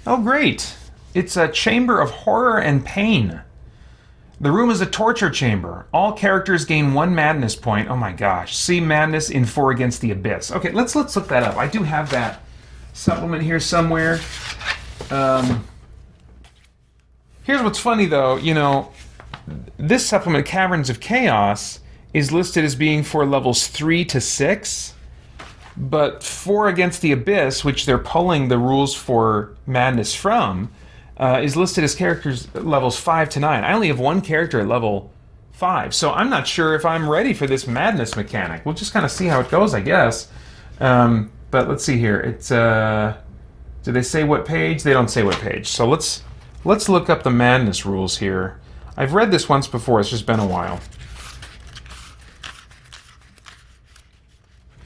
Oh, great. It's a chamber of horror and pain. The room is a torture chamber. All characters gain one madness point. Oh my gosh. See madness in Four Against the Abyss. Okay, let's look that up. I do have that supplement here somewhere. Um, Here's what's funny though, this supplement, Caverns of Chaos, is listed as being for levels 3 to 6, but Four Against the Abyss, which they're pulling the rules for Madness from, is listed as characters levels 5 to 9. I only have one character at level 5, so I'm not sure if I'm ready for this Madness mechanic. We'll just kind of see how it goes, I guess. But let's see here. It's do they say what page? They don't say what page. So let's look up the Madness rules here. I've read this once before. It's just been a while.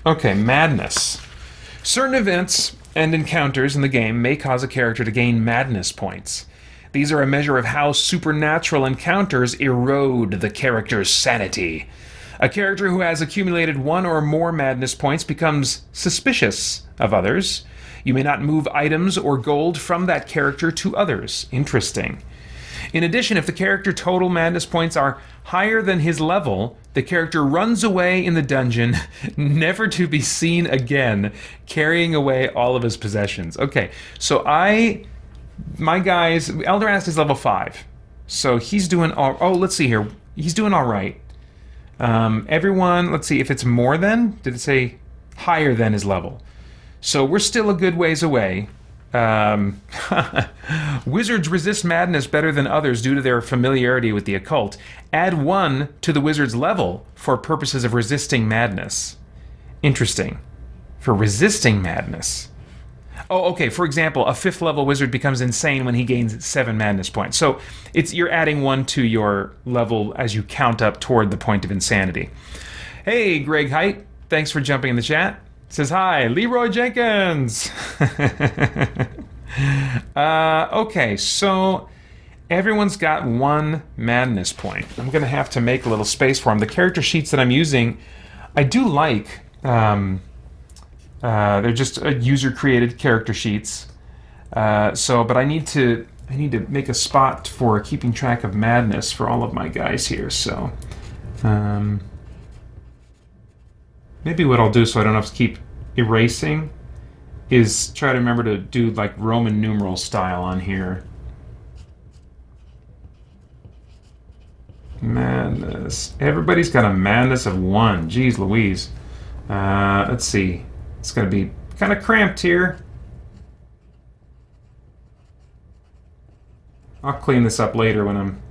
Okay, Madness. Certain events and encounters in the game may cause a character to gain Madness points. These are a measure of how supernatural encounters erode the character's sanity. A character who has accumulated one or more Madness points becomes suspicious of others. You may not move items or gold from that character to others. Interesting. In addition, if the character total Madness points are higher than his level, the character runs away in the dungeon, never to be seen again, carrying away all of his possessions. Okay, so my guy's, Eldorast is level 5. So he's doing let's see here. He's doing all right. Everyone, let's see if it's more than, did it say higher than his level? So we're still a good ways away. Wizards resist madness better than others due to their familiarity with the occult. Add 1 to the wizard's level for purposes of resisting madness. Interesting. For resisting madness. Oh, okay. For example, a 5th level wizard becomes insane when he gains 7 madness points. So you're adding 1 to your level as you count up toward the point of insanity. Hey, Greg Height. Thanks for jumping in the chat. Says hi, Leroy Jenkins. Okay, so everyone's got 1 madness point. I'm going to have to make a little space for them. The character sheets that I'm using, I do like. They're just user-created character sheets. But I need to make a spot for keeping track of madness for all of my guys here. So. Maybe what I'll do so I don't have to keep erasing is try to remember to do like Roman numeral style on here. Madness. Everybody's got a madness of 1. Jeez Louise. Let's see. It's going to be kind of cramped here. I'll clean this up later when I'm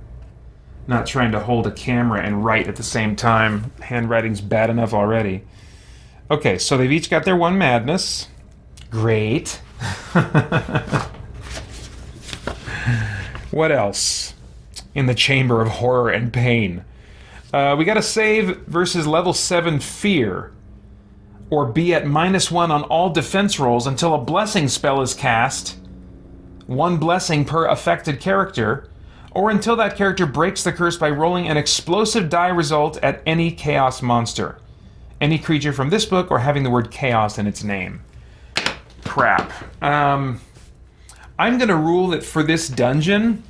not trying to hold a camera and write at the same time. Handwriting's bad enough already. Okay, so they've each got their 1 madness. Great. What else? In the Chamber of Horror and Pain. We got a save versus level 7 Fear. Or be at -1 on all defense rolls until a blessing spell is cast. 1 blessing per affected character. Or until that character breaks the curse by rolling an explosive die result at any chaos monster. Any creature from this book or having the word chaos in its name. Crap. I'm going to rule that for this dungeon,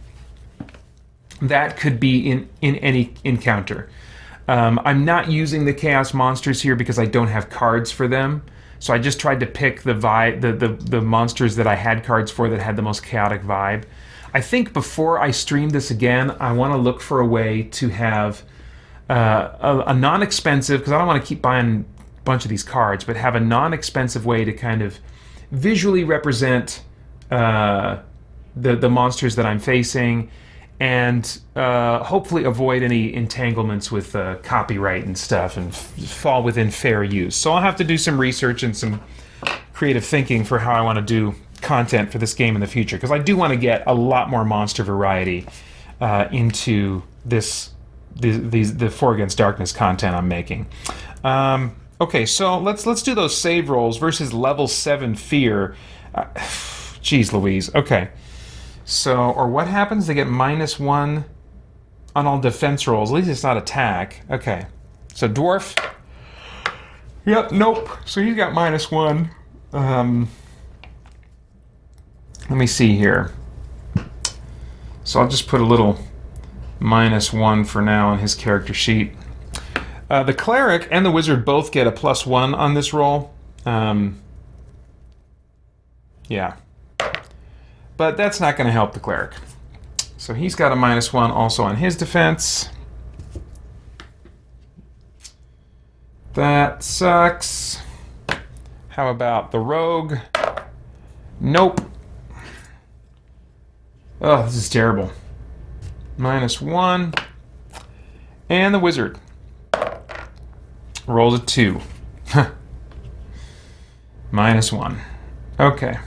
that could be in any encounter. I'm not using the chaos monsters here because I don't have cards for them. So I just tried to pick the monsters that I had cards for that had the most chaotic vibe. I think before I stream this again, I want to look for a way to have a non-expensive, because I don't want to keep buying a bunch of these cards, but have a non-expensive way to kind of visually represent the monsters that I'm facing, and hopefully avoid any entanglements with copyright and stuff, and fall within fair use. So I'll have to do some research and some creative thinking for how I want to do content for this game in the future, because I do want to get a lot more monster variety into the Four Against Darkness content I'm making. Okay, so let's do those save rolls versus level 7 Fear. Jeez Louise. Okay. So, or what happens? They get -1 on all defense rolls. At least it's not attack. Okay. So Dwarf. Yep, nope. So he's got -1. Let me see here. So I'll just put a little -1 for now on his character sheet. The cleric and the wizard both get a +1 on this roll. Yeah. But that's not going to help the cleric. So he's got a -1 also on his defense. That sucks. How about the rogue? Nope. Oh, this is terrible. -1. And the wizard rolls a 2. -1. Okay.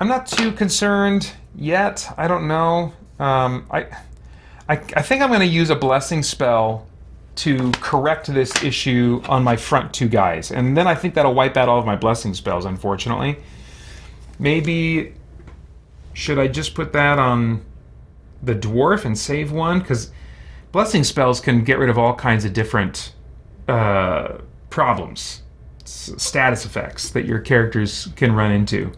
I'm not too concerned yet. I don't know. I think I'm going to use a blessing spell to correct this issue on my front 2 guys. And then I think that'll wipe out all of my blessing spells, unfortunately. Maybe should I just put that on the dwarf and save 1? Because blessing spells can get rid of all kinds of different problems, status effects that your characters can run into.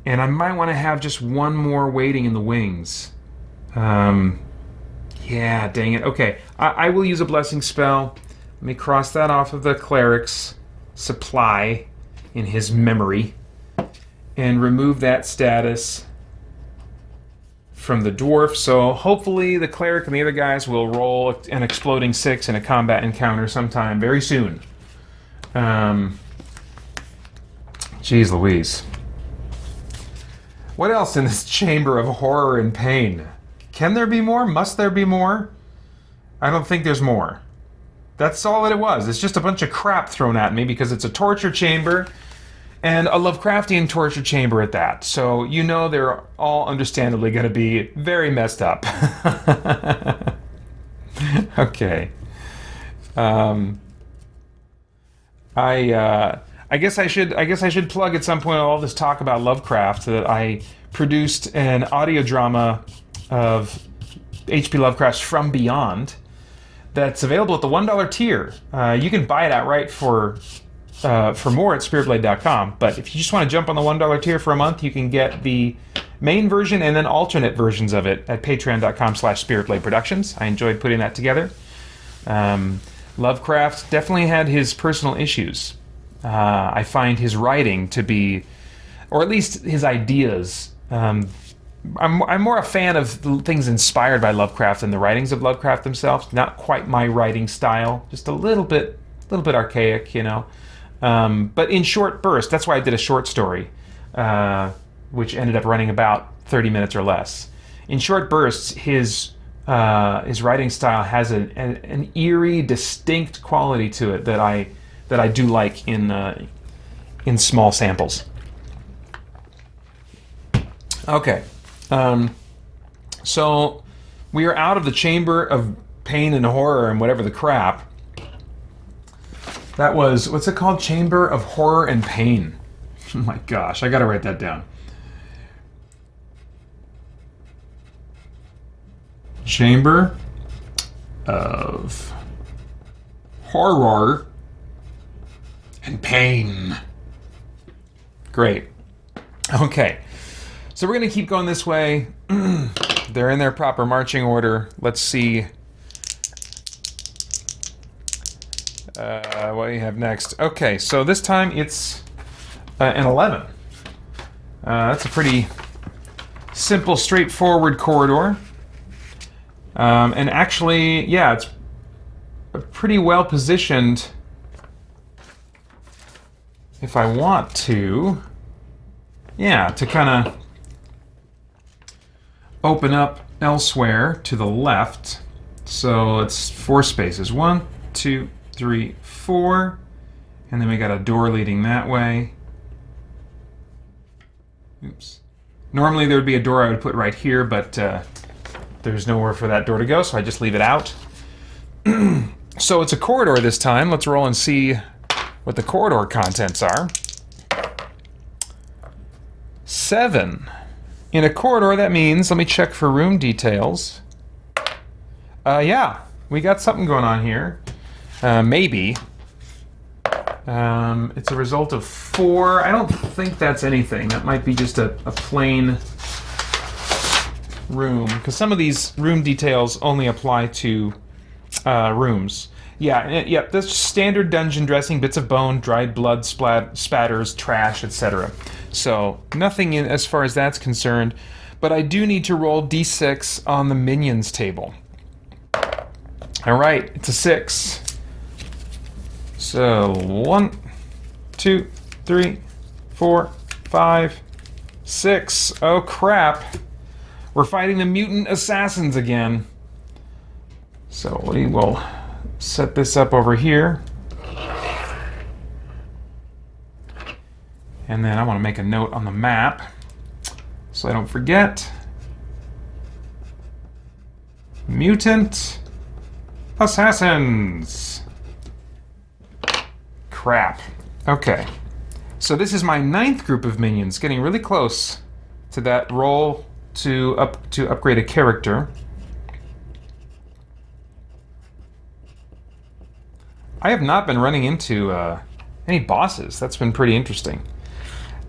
And I might want to have just 1 more waiting in the wings. Yeah, dang it. Okay, I will use a blessing spell. Let me cross that off of the cleric's supply in his memory and remove that status from the dwarf. So hopefully the cleric and the other guys will roll an exploding 6 in a combat encounter sometime very soon. Jeez Louise. What else in this chamber of horror and pain? Can there be more? Must there be more? I don't think there's more. That's all that it was. It's just a bunch of crap thrown at me because it's a torture chamber and a Lovecraftian torture chamber at that. So you know they're all understandably going to be very messed up. Okay. I guess I should plug at some point all this talk about Lovecraft that I produced an audio drama of H.P. Lovecraft's From Beyond that's available at the $1 tier. You can buy it outright for more at spiritblade.com, but if you just want to jump on the $1 tier for a month, you can get the main version and then alternate versions of it at patreon.com/spiritbladeproductions. I enjoyed putting that together. Lovecraft definitely had his personal issues. I find his writing to be, or at least his ideas, I'm more a fan of things inspired by Lovecraft than the writings of Lovecraft themselves. Not quite my writing style, just a little bit archaic, you know. But in short bursts, that's why I did a short story, which ended up running about 30 minutes or less. In short bursts, his writing style has an eerie, distinct quality to it that I do like in small samples. Okay. So we are out of the chamber of pain and horror and whatever the crap. That was, what's it called? Chamber of Horror and Pain. Oh my gosh, I gotta write that down. Chamber of Horror and Pain. Great. Okay. So we're going to keep going this way. They're in their proper marching order. Let's see what we have next. Okay, so this time it's an 11. That's a pretty simple, straightforward corridor. And actually, yeah, it's pretty well positioned if I want to. Yeah, to kind of open up elsewhere to the left. So it's 4 spaces. 1, 2, 3, 4. And then we got a door leading that way. Oops. Normally there would be a door I would put right here, but there's nowhere for that door to go, so I just leave it out. So it's a corridor this time. Let's roll and see what the corridor contents are. 7. In a corridor, that means, let me check for room details. Yeah, we got something going on here. Maybe. It's a result of 4. I don't think that's anything. That might be just a plain room, because some of these room details only apply to rooms. Yeah, that's standard dungeon dressing, bits of bone, dried blood, spatters, trash, etc. So nothing in as far as that's concerned, but I do need to roll d6 on the minions table. Alright, it's a 6. So 1, 2, 3, 4, 5, 6. Oh crap. We're fighting the mutant assassins again. So we will set this up over here. And then I want to make a note on the map so I don't forget. Mutant assassins. Crap. Okay. So this is my 9th group of minions, getting really close to that roll to upgrade a character. I have not been running into any bosses. That's been pretty interesting.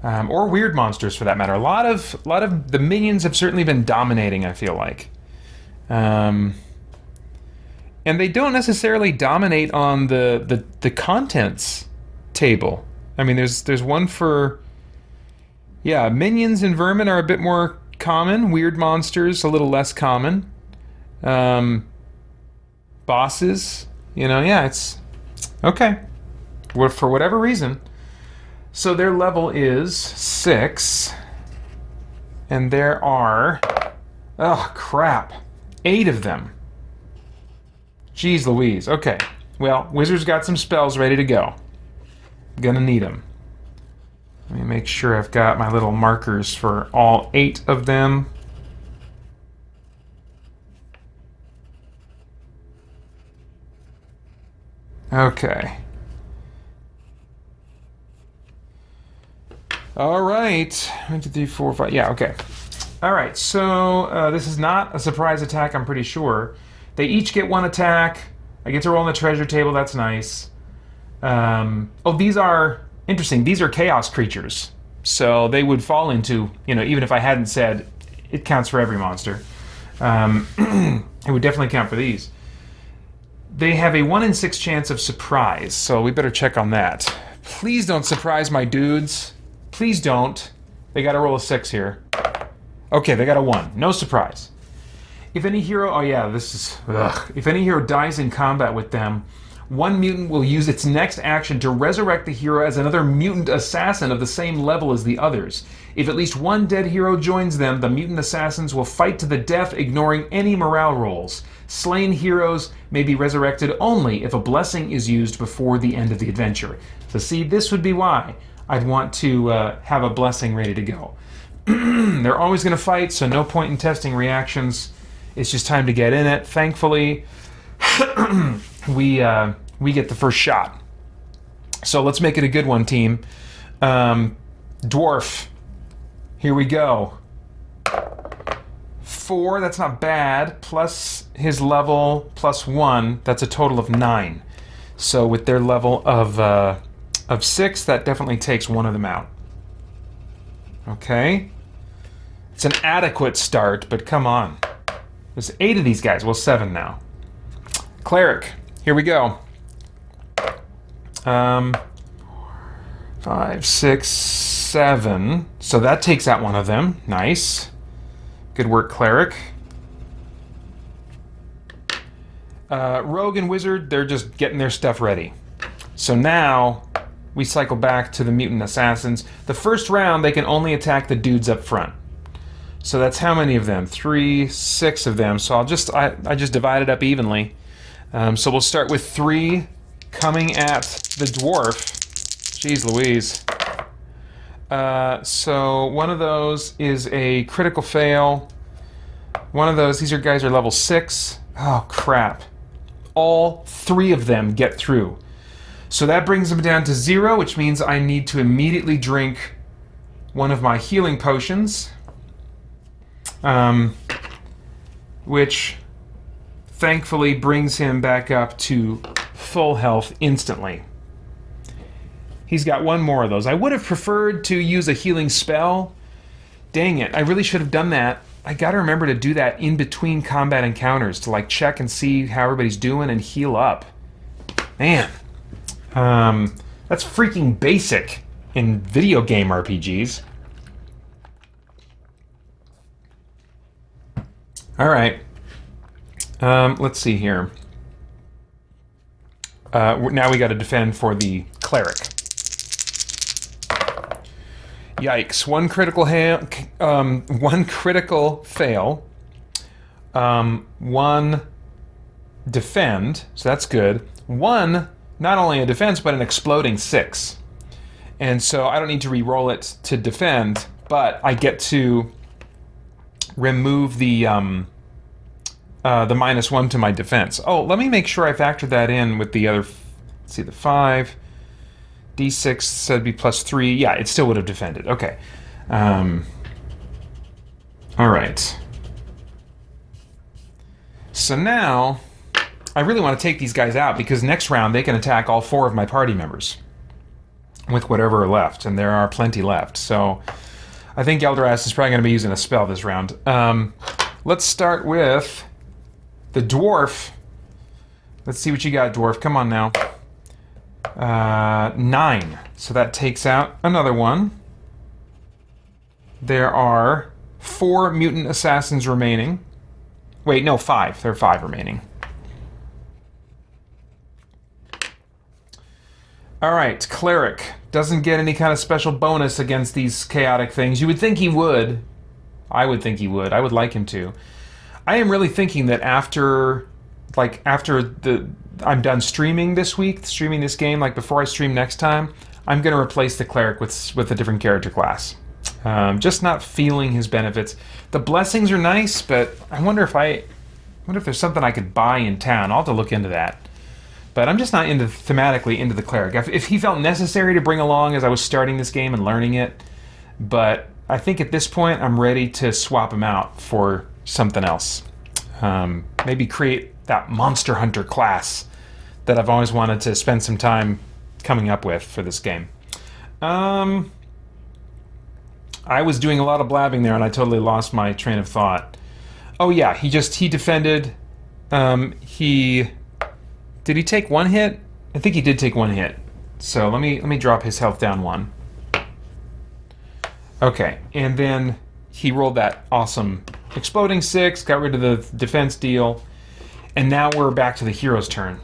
Or weird monsters, for that matter. A lot of the minions have certainly been dominating, I feel like. And they don't necessarily dominate on the contents table. I mean, there's one for... Yeah, minions and vermin are a bit more common. Weird monsters, a little less common. Bosses, yeah, it's... Okay. Well, for whatever reason. So their level is 6. And there are... Oh, crap. 8 of them. Jeez Louise. Okay. Well, Wizard's got some spells ready to go. Gonna need them. Let me make sure I've got my little markers for all 8 of them. Okay. All right. 1, 2, 3, 4, 5. Yeah, okay. All right, so this is not a surprise attack, I'm pretty sure. They each get 1 attack. I get to roll on the treasure table. That's nice. Oh, these are interesting. These are chaos creatures. So they would fall into, even if I hadn't said it counts for every monster. It would definitely count for these. They have a 1 in 6 chance of surprise, so we better check on that. Please don't surprise my dudes. Please don't. They got to roll a 6 here. Okay, they got a 1. No surprise. If any hero... Oh yeah, this is... Ugh. If any hero dies in combat with them, one mutant will use its next action to resurrect the hero as another mutant assassin of the same level as the others. If at least one dead hero joins them, the mutant assassins will fight to the death, ignoring any morale rolls. Slain heroes may be resurrected only if a blessing is used before the end of the adventure. So see, this would be why I'd want to have a blessing ready to go. They're always going to fight, so no point in testing reactions. It's just time to get in it. Thankfully, we get the first shot. So let's make it a good one, team. Dwarf. Here we go. 4, that's not bad, plus his level, plus 1, that's a total of 9. So with their level of 6, that definitely takes one of them out. Okay. It's an adequate start, but come on. There's 8 of these guys. Well, 7 now. Cleric. Here we go. 5, 6, 7. So that takes out one of them. Nice. Good work, Cleric. Rogue and Wizard, they're just getting their stuff ready. So now we cycle back to the Mutant Assassins. The first round, they can only attack the dudes up front. So that's how many of them? 3, 6 of them. So I just divide it up evenly. So we'll start with 3 coming at the dwarf. Jeez Louise. So one of those is a critical fail. One of those, these guys are level 6. Oh, crap. All 3 of them get through. So that brings them down to 0, which means I need to immediately drink one of my healing potions. Which thankfully brings him back up to full health instantly. He's got one more of those. I would have preferred to use a healing spell. Dang it, I really should have done that. I gotta remember to do that in between combat encounters to like check and see how everybody's doing and heal up. Man, that's freaking basic in video game RPGs. All right, let's see here. Now we got to defend for the cleric. Yikes! One critical fail. One defend, so that's good. One, not only a defense, but an exploding 6. And so I don't need to re-roll it to defend, but I get to remove the -1 to my defense. Oh, let me make sure I factor that in with the other. Let's see, the 5. D6 said be +3. Yeah, it still would have defended. Okay. All right. So now, I really want to take these guys out because next round they can attack all 4 of my party members with whatever are left, and there are plenty left. So I think Eldoras is probably going to be using a spell this round. Let's start with the dwarf. Let's see what you got, dwarf. Come on now. 9. So that takes out another one. There are 4 mutant assassins remaining. Wait, no, 5. There are 5 remaining. Alright, cleric. Doesn't get any kind of special bonus against these chaotic things. You would think he would. I would think he would. I would like him to. I am really thinking that after I'm done streaming this week, streaming this game, like before I stream next time, I'm going to replace the cleric with a different character class. Just not feeling his benefits. The blessings are nice, but I wonder if there's something I could buy in town. I'll have to look into that. But I'm just not thematically into the cleric. If he felt necessary to bring along as I was starting this game and learning it, but I think at this point I'm ready to swap him out for something else. Maybe create that Monster Hunter class that I've always wanted to spend some time coming up with for this game. I was doing a lot of blabbing there and I totally lost my train of thought. Oh yeah, he defended. Did he take 1 hit? I think he did take 1 hit. So let me drop his health down 1. Okay, and then he rolled that awesome exploding 6, got rid of the defense deal, and now we're back to the hero's turn.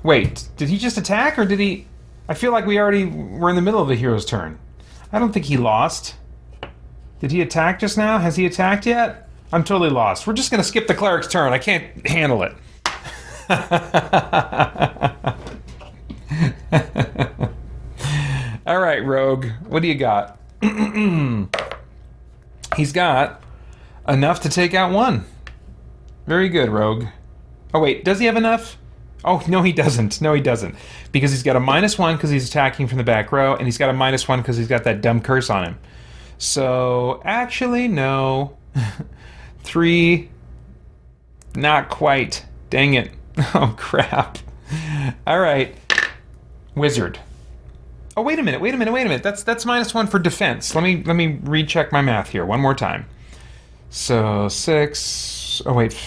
Wait, did he just attack or did he? I feel like we already were in the middle of the hero's turn. I don't think he lost. Did he attack just now? Has he attacked yet? I'm totally lost. We're just gonna skip the cleric's turn. I can't handle it. All right, Rogue, what do you got? He's got enough to take out 1. Very good, Rogue. Oh wait, does he have enough? Oh no, he doesn't. No, he doesn't, because he's got a -1 because he's attacking from the back row, and he's got a -1 because he's got that dumb curse on him. So actually, no. 3. Not quite. Dang it. Oh, crap. All right. Wizard. Oh, wait a minute. That's -1 for defense. Let me recheck my math here one more time. So 6. Oh, wait.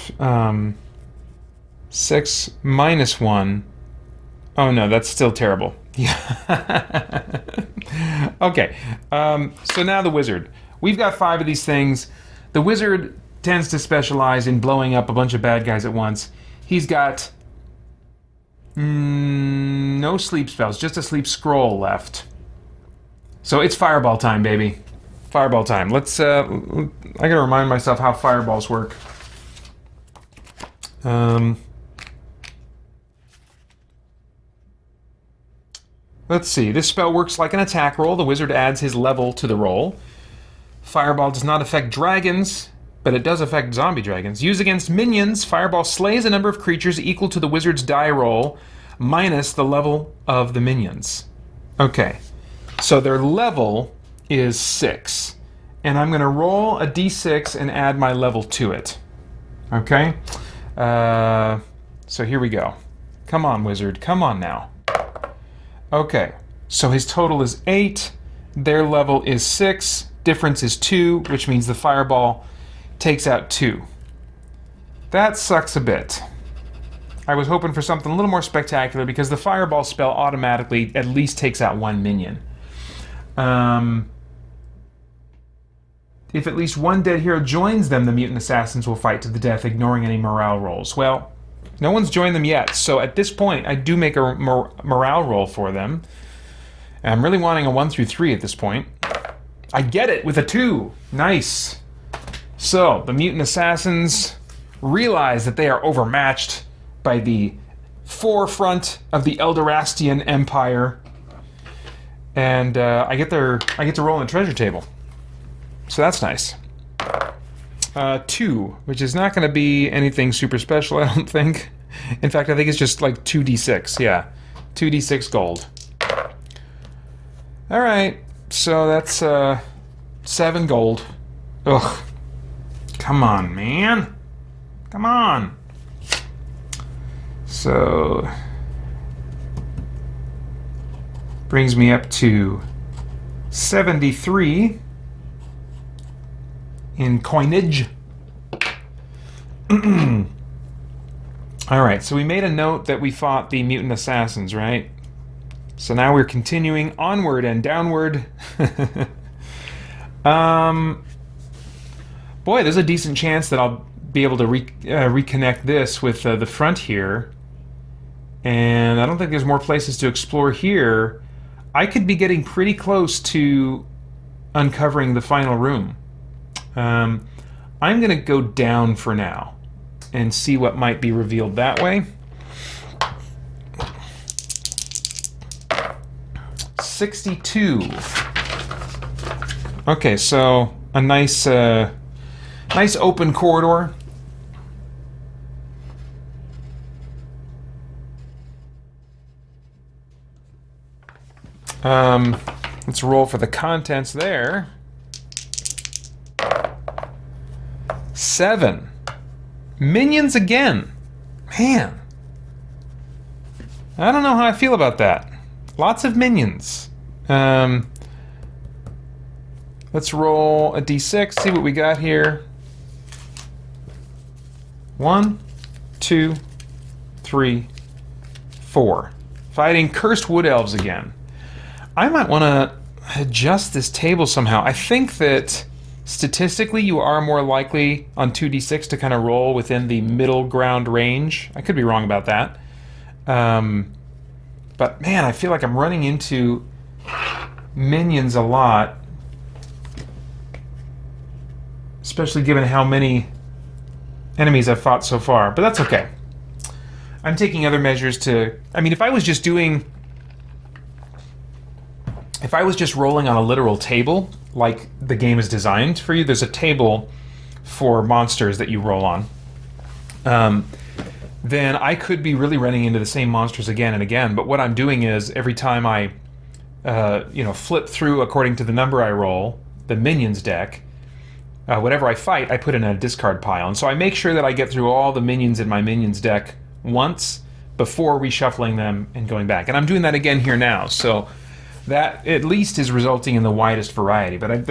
6 -1. Oh, no, that's still terrible. Yeah. Okay. So now the wizard. We've got 5 of these things. The wizard tends to specialize in blowing up a bunch of bad guys at once. He's got no sleep spells, just a sleep scroll left. So it's fireball time, baby. Fireball time. Let's, I gotta remind myself how fireballs work. Let's see. This spell works like an attack roll. The wizard adds his level to the roll. Fireball does not affect dragons, but it does affect zombie dragons. Used against minions, Fireball slays a number of creatures equal to the wizard's die roll minus the level of the minions. Okay, so their level is 6. And I'm going to roll a d6 and add my level to it. Okay? So here we go. Come on, wizard. Come on now. Okay, so his total is 8. Their level is 6. Difference is 2, which means the fireball takes out 2. That sucks a bit. I was hoping for something a little more spectacular because the fireball spell automatically at least takes out 1 minion. If at least one dead hero joins them, the mutant assassins will fight to the death, ignoring any morale rolls. Well, no one's joined them yet, so at this point, I do make a morale roll for them. And I'm really wanting a 1 through 3 at this point. I get it with a 2. Nice. So, the mutant assassins realize that they are overmatched by the forefront of the Eldorastian Empire. And I get to roll on the treasure table. So that's nice. 2, which is not going to be anything super special, I don't think. In fact, I think it's just like 2d6. Yeah, 2d6 gold. All right, so that's 7 gold. Ugh. Come on, man. Come on. So brings me up to 73 in coinage. Alright, so we made a note that we fought the mutant assassins, right? So now we're continuing onward and downward. Boy, there's a decent chance that I'll be able to reconnect this with the front here. And I don't think there's more places to explore here. I could be getting pretty close to uncovering the final room. I'm going to go down for now and see what might be revealed that way. 62. Okay, so a nice open corridor. Let's roll for the contents there. 7. Minions again. Man. I don't know how I feel about that. Lots of minions. Let's roll a d6, see what we got here. 1, 2, 3, 4. Fighting cursed wood elves again. I might want to adjust this table somehow. I think that statistically you are more likely on 2d6 to kind of roll within the middle ground range. I could be wrong about that. But man, I feel like I'm running into minions a lot. Especially given how many enemies I've fought so far. But that's okay. I'm taking other measures to... I mean, if I was just rolling on a literal table, like the game is designed for you, there's a table for monsters that you roll on, then I could be really running into the same monsters again and again. But what I'm doing is, every time I flip through according to the number I roll, the minions deck, whatever I fight, I put in a discard pile. And so I make sure that I get through all the minions in my minions deck once before reshuffling them and going back. And I'm doing that again here now. So that at least is resulting in the widest variety. But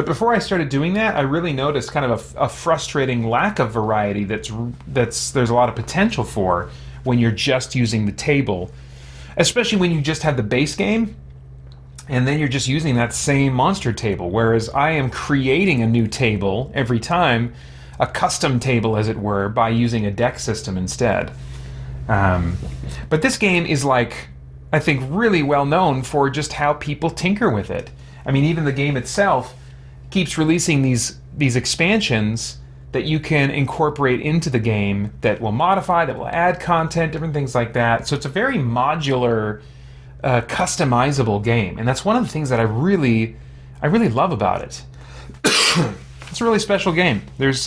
before I started doing that, I really noticed kind of a frustrating lack of variety there's a lot of potential for when you're just using the table, especially when you just have the base game and then you're just using that same monster table, whereas I am creating a new table every time, a custom table as it were, by using a deck system instead. But this game is, like, I think, really well known for just how people tinker with it. I mean, even the game itself keeps releasing these expansions that you can incorporate into the game that will modify, that will add content, different things like that. So it's a very modular, customizable game, and that's one of the things that I really love about it. It's a really special game. There's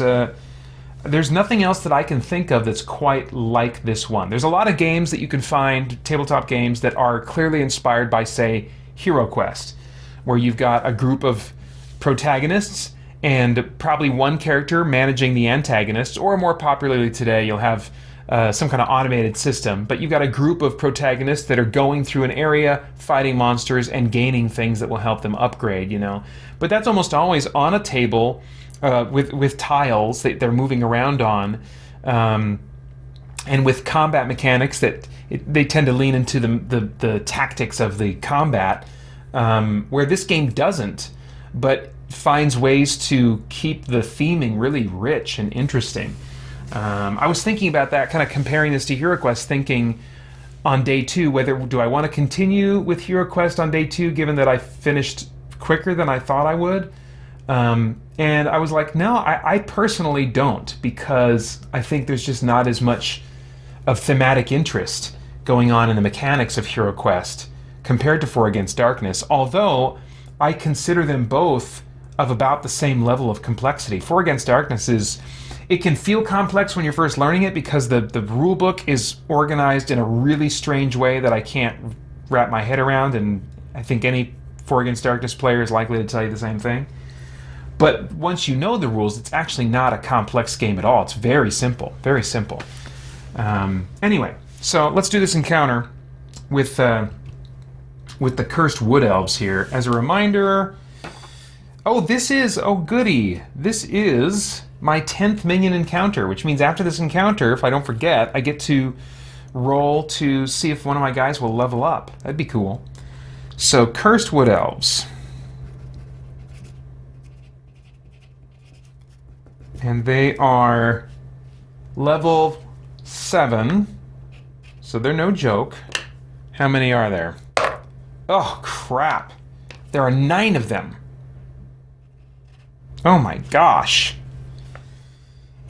nothing else that I can think of that's quite like this one. There's a lot of games that you can find, tabletop games, that are clearly inspired by, say, Hero Quest, where you've got a group of protagonists and probably one character managing the antagonists, or more popularly today, you'll have some kind of automated system, but you've got a group of protagonists that are going through an area, fighting monsters, and gaining things that will help them upgrade, you know. But that's almost always on a table with tiles that they're moving around on, and with combat mechanics that they tend to lean into the tactics of the combat, where this game doesn't, but finds ways to keep the theming really rich and interesting. I was thinking about that, kind of comparing this to HeroQuest, thinking on day 2, whether do I want to continue with HeroQuest on day 2, given that I finished quicker than I thought I would. And I was like, no, I personally don't, because I think there's just not as much of thematic interest going on in the mechanics of HeroQuest compared to 4 Against Darkness, although I consider them both of about the same level of complexity. 4 Against Darkness it can feel complex when you're first learning it because the rule book is organized in a really strange way that I can't wrap my head around, and I think any 4 Against Darkness player is likely to tell you the same thing. But once you know the rules, it's actually not a complex game at all. It's very simple, very simple. Anyway, so let's do this encounter with the Cursed Wood Elves here. As a reminder, goody, this is my 10th minion encounter, which means after this encounter, if I don't forget, I get to roll to see if one of my guys will level up. That'd be cool. So, Cursed Wood Elves. And they are level 7, so they're no joke. How many are there? Oh, crap. There are 9 of them. Oh my gosh.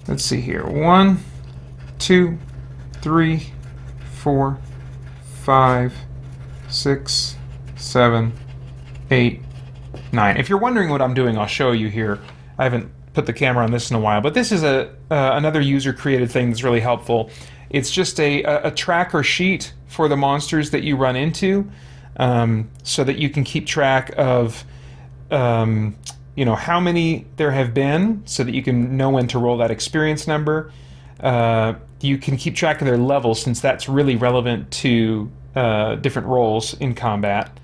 Let's see here. 1, 2, 3, 4, 5, 6, 7, 8, 9. If you're wondering what I'm doing, I'll show you here. I haven't put the camera on this in a while, but this is another user-created thing that's really helpful. It's just a tracker sheet for the monsters that you run into, so that you can keep track of how many there have been, so that you can know when to roll that experience number. You can keep track of their levels, since that's really relevant to different roles in combat.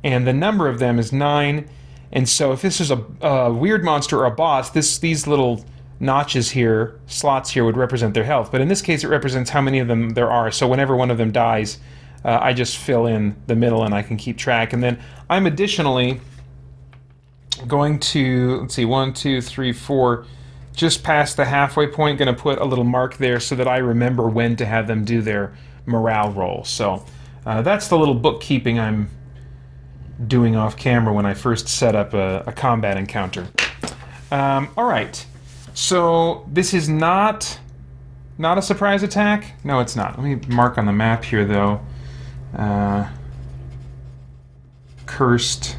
And the number of them is 9. And so if this is a weird monster or a boss, these little notches here, slots here, would represent their health. But in this case, it represents how many of them there are. So whenever one of them dies, I just fill in the middle and I can keep track. And then I'm additionally going to, let's see, 1, 2, 3, 4, just past the halfway point, going to put a little mark there so that I remember when to have them do their morale roll. So that's the little bookkeeping I'm doing off camera when I first set up a combat encounter. Alright, so this is not a surprise attack? No, it's not. Let me mark on the map here, though. Cursed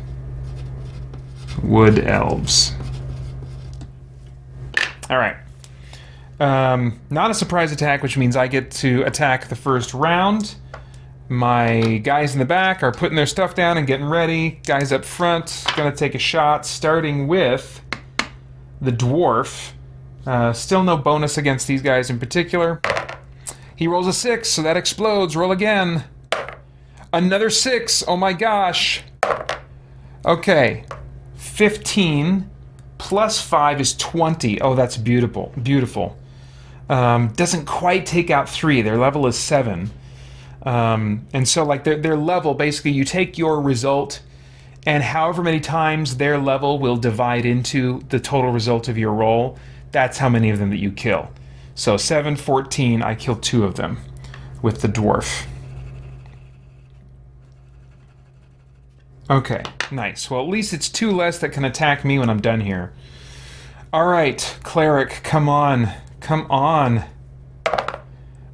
Wood Elves. Alright. Not a surprise attack, which means I get to attack the first round. My guys in the back are putting their stuff down and getting ready. Guys up front gonna take a shot, starting with the dwarf. Still no bonus against these guys in particular. He rolls a 6, so that explodes. Roll again. Another 6. Oh my gosh. Okay. 15 plus 5 is 20. Oh, that's beautiful. Beautiful. Doesn't quite take out 3. Their level is 7. And so, like, their level, basically, you take your result, and however many times their level will divide into the total result of your roll, that's how many of them that you kill. So 7, 14, I killed 2 of them with the dwarf. Okay, nice. Well, at least it's 2 less that can attack me when I'm done here. Alright, cleric, come on. Come on.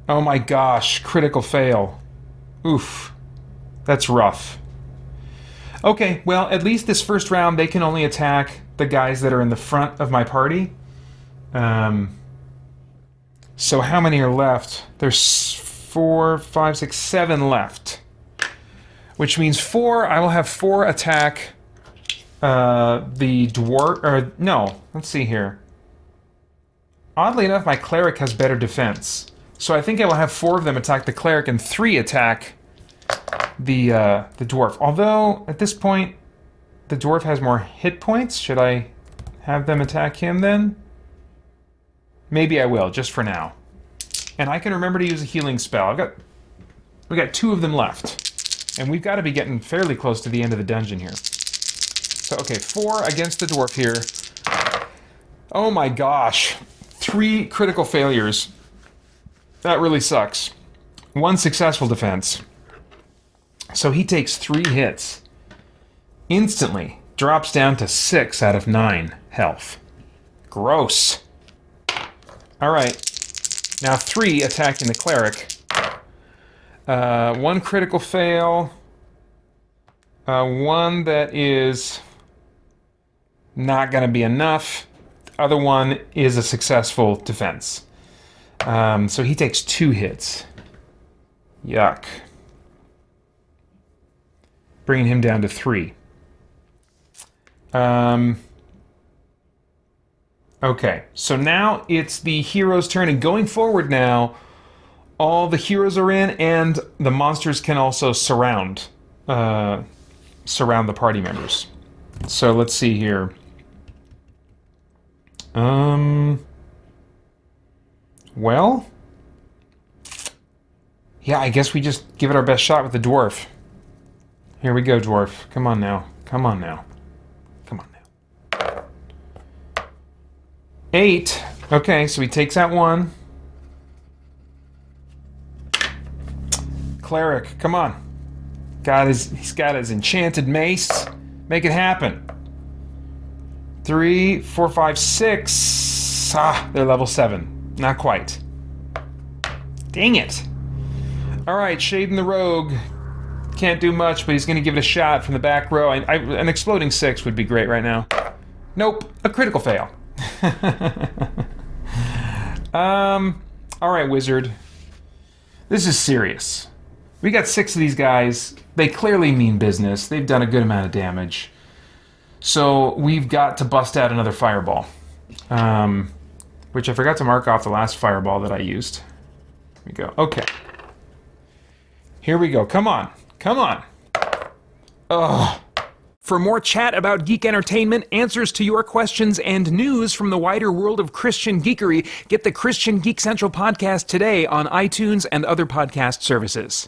Oh my gosh, critical fail. Oof. That's rough. Okay, well, at least this first round they can only attack the guys that are in the front of my party. So how many are left? There's 4, 5, 6, 7 left. Which means 4, I will have 4 attack the dwarf, or no, let's see here. Oddly enough, my cleric has better defense. So I think I will have 4 of them attack the cleric and 3 attack the dwarf. Although, at this point, the dwarf has more hit points. Should I have them attack him then? Maybe I will, just for now. And I can remember to use a healing spell. We got 2 of them left. And we've got to be getting fairly close to the end of the dungeon here. So, okay, 4 against the dwarf here. Oh my gosh. 3 critical failures. That really sucks. 1 successful defense. So he takes 3 hits. Instantly drops down to 6 out of 9 health. Gross. Alright. Now 3 attacking the cleric. 1 critical fail. 1 that is not going to be enough. The other one is a successful defense. So he takes 2 hits. Yuck. Bringing him down to 3. Okay, so now it's the hero's turn, and going forward now, all the heroes are in, and the monsters can also surround the party members. So let's see here. Well, yeah, I guess we just give it our best shot with the dwarf. Here we go, dwarf. Come on now. Come on now. Come on now. 8. Okay, so he takes out 1. Cleric, come on. He's got his enchanted mace. Make it happen. 3, 4, 5, 6. Ah, they're level 7. Not quite. Dang it. Alright, Shaden the Rogue. Can't do much, but he's going to give it a shot from the back row. An exploding 6 would be great right now. Nope, a critical fail. Alright, wizard. This is serious. We got 6 of these guys. They clearly mean business. They've done a good amount of damage. So we've got to bust out another fireball. Which I forgot to mark off the last fireball that I used. Here we go. Okay. Here we go. Come on. Come on. Ugh. For more chat about geek entertainment, answers to your questions, and news from the wider world of Christian geekery, get the Christian Geek Central podcast today on iTunes and other podcast services.